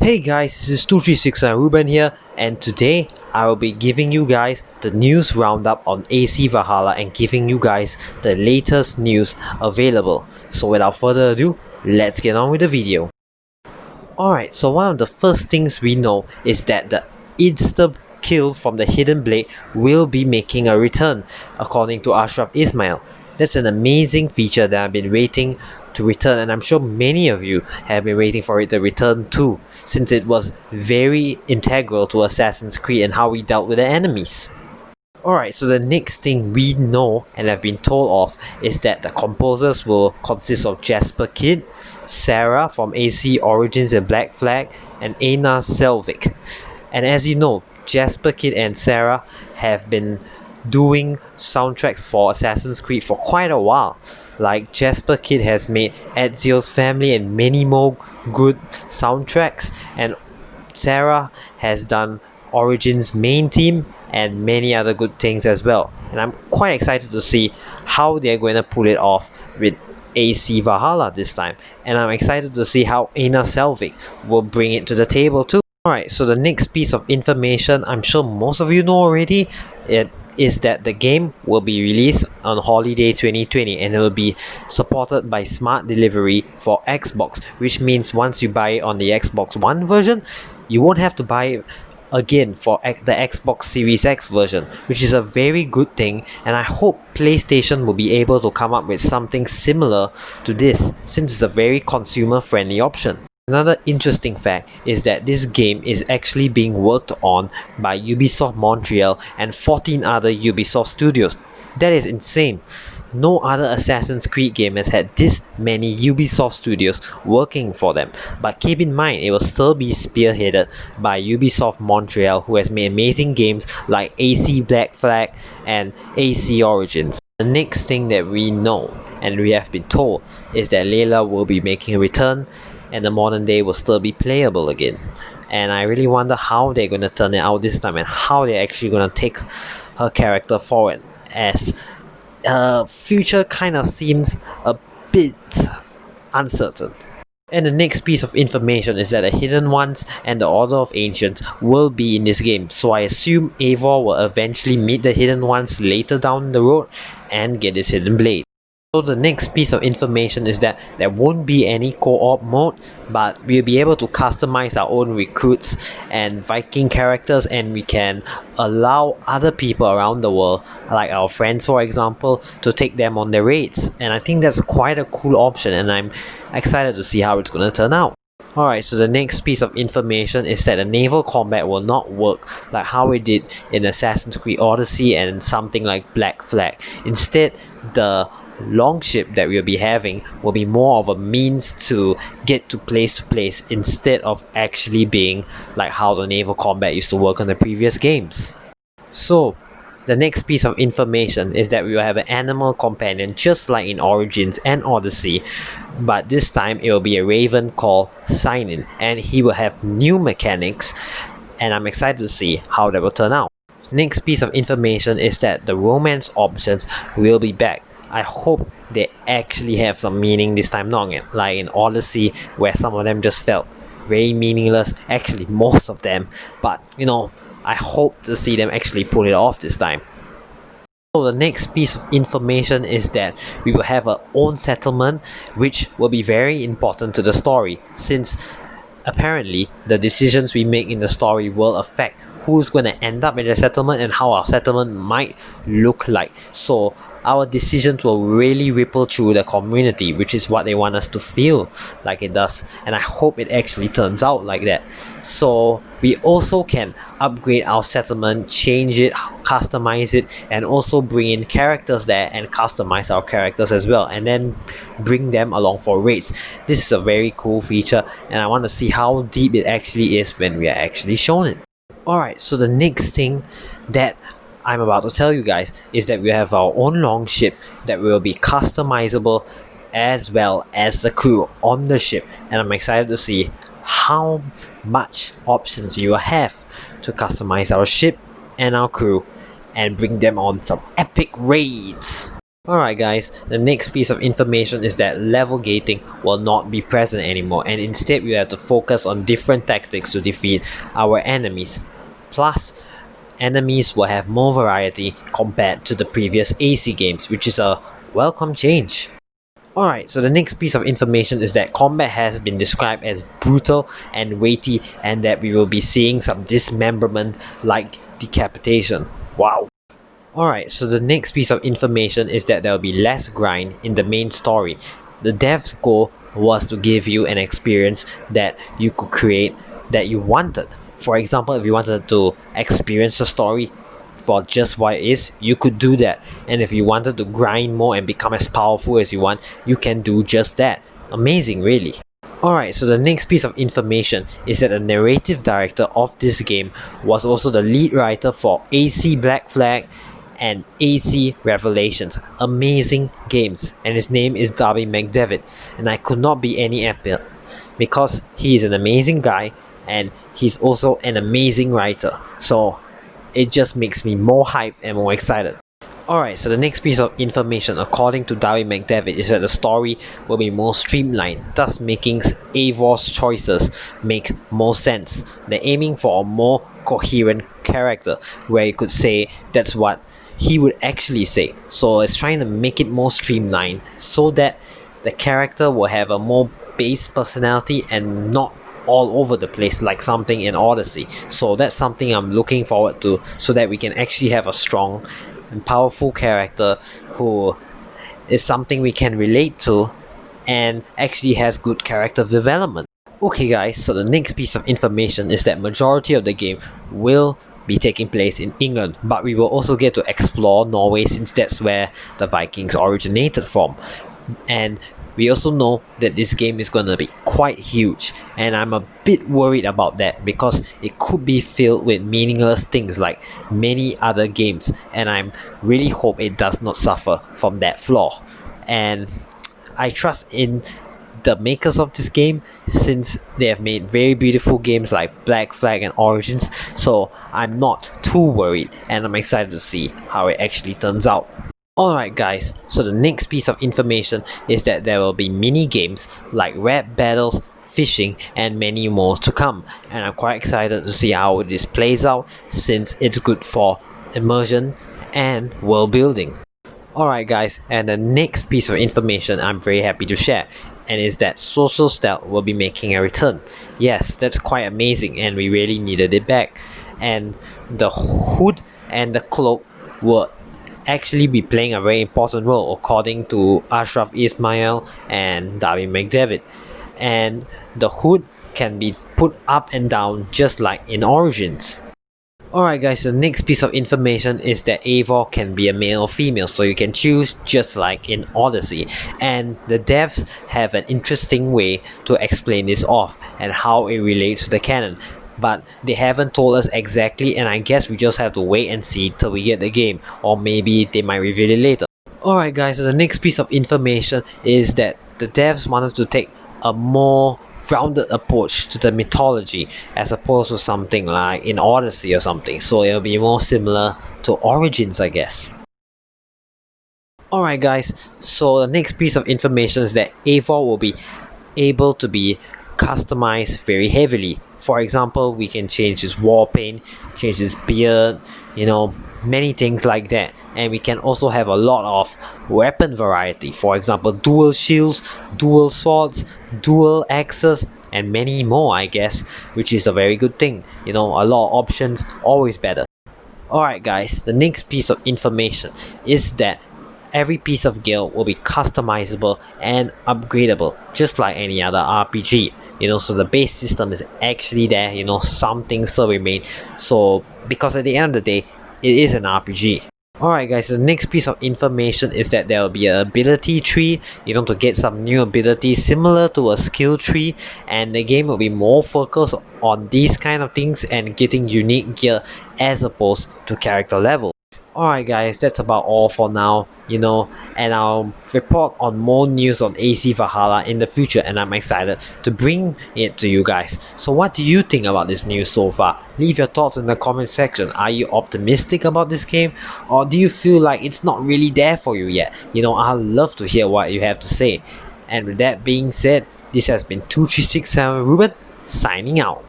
Hey guys, this is 2369 Ruben here, and today I will be giving you guys the news roundup on AC Valhalla and giving you guys the latest news available. So without further ado, let's get on with the video. Alright, so one of the first things we know is that the insta kill from the Hidden Blade will be making a return, according to Ashraf Ismail. That's an amazing feature that I've been waiting to return, and I'm sure many of you have been waiting for it to return too, since it was very integral to Assassin's Creed and how we dealt with the enemies. Alright, so the next thing we know and have been told of is that the composers will consist of Jasper Kidd, Sarah from AC Origins and Black Flag, and Einar Selvik. And as you know, Jasper Kidd and Sarah have been doing soundtracks for Assassin's Creed for quite a while. Like Jasper Kidd has made Ezio's Family and many more good soundtracks, and Sarah has done Origins main theme and many other good things as well. And I'm quite excited to see how they're going to pull it off with AC Valhalla this time. And I'm excited to see how Einar Selvik will bring it to the table too. Alright, so the next piece of information I'm sure most of you know already, it is that the game will be released on Holiday 2020 and it will be supported by Smart Delivery for Xbox, which means once you buy it on the Xbox One version, you won't have to buy it again for the Xbox Series X version, which is a very good thing, and I hope PlayStation will be able to come up with something similar to this, since it's a very consumer friendly option. Another interesting fact is that this game is actually being worked on by Ubisoft Montreal and 14 other Ubisoft studios. That is insane. No other Assassin's Creed game has had this many Ubisoft studios working for them, but keep in mind it will still be spearheaded by Ubisoft Montreal, who has made amazing games like AC Black Flag and AC Origins. The next thing that we know and we have been told is that Layla will be making a return and the modern day will still be playable again. And I really wonder how they're going to turn it out this time and how they're actually going to take her character forward, as future kind of seems a bit uncertain. And the next piece of information is that the Hidden Ones and the Order of Ancients will be in this game, so I assume Eivor will eventually meet the Hidden Ones later down the road and get his Hidden Blade. So the next piece of information is that there won't be any co-op mode, but we'll be able to customize our own recruits and Viking characters, and we can allow other people around the world, like our friends for example, to take them on their raids. And I think that's quite a cool option, and I'm excited to see how it's going to turn out. Alright, so the next piece of information is that the naval combat will not work like how it did in Assassin's Creed Odyssey and something like Black Flag. Instead, the longship that we'll be having will be more of a means to get to place instead of actually being like how the naval combat used to work on the previous games. So the next piece of information is that we will have an animal companion just like in Origins and Odyssey, but this time it will be a raven called Signin, and he will have new mechanics, and I'm excited to see how that will turn out. Next piece of information is that the romance options will be back. I hope they actually have some meaning this time, not like in Odyssey where some of them just felt very meaningless, actually most of them, but you know, I hope to see them actually pull it off this time. So the next piece of information is that we will have our own settlement, which will be very important to the story, since apparently the decisions we make in the story will affect who's going to end up in the settlement and how our settlement might look like. So our decisions will really ripple through the community, which is what they want us to feel like it does, and I hope it actually turns out like that. So we also can upgrade our settlement, change it, customize it, and also bring in characters there and customize our characters as well, and then bring them along for raids. This is a very cool feature, and I want to see how deep it actually is when we are actually shown it. Alright, so the next thing that I'm about to tell you guys is that we have our own longship that will be customizable as well as the crew on the ship, and I'm excited to see how much options you will have to customize our ship and our crew and bring them on some epic raids. Alright guys, the next piece of information is that level gating will not be present anymore, and instead we have to focus on different tactics to defeat our enemies. Plus, enemies will have more variety compared to the previous AC games, which is a welcome change. Alright, so the next piece of information is that combat has been described as brutal and weighty, and that we will be seeing some dismemberment like decapitation. Wow. Alright, so the next piece of information is that there will be less grind in the main story. The dev's goal was to give you an experience that you could create that you wanted. For example, if you wanted to experience the story for just what it is, you could do that. And if you wanted to grind more and become as powerful as you want, you can do just that. Amazing, really. Alright, so the next piece of information is that the narrative director of this game was also the lead writer for AC Black Flag and AC Revelations. Amazing games. And his name is Darby McDevitt. And I could not be any happier because he is an amazing guy and he's also an amazing writer. So it just makes me more hyped and more excited. Alright, so the next piece of information according to Darby McDevitt is that the story will be more streamlined, thus making Eivor's choices make more sense. They're aiming for a more coherent character where you could say that's what he would actually say. So it's trying to make it more streamlined so that the character will have a more base personality and not all over the place like something in Odyssey. So that's something I'm looking forward to, so that we can actually have a strong and powerful character who is something we can relate to and actually has good character development. Okay guys, so the next piece of information is that majority of the game will be taking place in England, but we will also get to explore Norway since that's where the Vikings originated from. And we also know that this game is gonna be quite huge, and I'm a bit worried about that because it could be filled with meaningless things like many other games, and I really hope it does not suffer from that flaw. And I trust in the makers of this game since they have made very beautiful games like Black Flag and Origins, so I'm not too worried and I'm excited to see how it actually turns out. Alright guys, so the next piece of information is that there will be mini games like rap battles, fishing and many more to come, and I'm quite excited to see how this plays out since it's good for immersion and world building. Alright guys, and the next piece of information I'm very happy to share, and is that Social Stealth will be making a return. Yes, that's quite amazing and we really needed it back. And the hood and the cloak will actually be playing a very important role according to Ashraf Ismail and Darby McDevitt. And the hood can be put up and down just like in Origins. Alright guys, the next piece of information is that Eivor can be a male or female, so you can choose just like in Odyssey. And the devs have an interesting way to explain this off and how it relates to the canon. But they haven't told us exactly, and I guess we just have to wait and see till we get the game, or maybe they might reveal it later. Alright guys, so the next piece of information is that the devs wanted to take a more grounded approach to the mythology as opposed to something like in Odyssey or something, so it'll be more similar to Origins, I guess. Alright guys, so the next piece of information is that Eivor will be able to be customized very heavily. For example, we can change his war paint, change his beard, many things like that. And we can also have a lot of weapon variety. For example, dual shields, dual swords, dual axes, and many more, I guess, which is a very good thing. A lot of options, always better. Alright guys, the next piece of information is that every piece of gear will be customizable and upgradable, just like any other RPG. So the base system is actually there. Some things still remain. So because at the end of the day, it is an RPG. Alright guys, the next piece of information is that there will be an ability tree, to get some new abilities similar to a skill tree, and the game will be more focused on these kind of things and getting unique gear as opposed to character level. Alright guys, that's about all for now, and I'll report on more news on AC Valhalla in the future, and I'm excited to bring it to you guys. So what do you think about this news so far? Leave your thoughts in the comment section. Are you optimistic about this game, or do you feel like it's not really there for you yet? I'd love to hear what you have to say. And with that being said, this has been 2367 Ruben, signing out.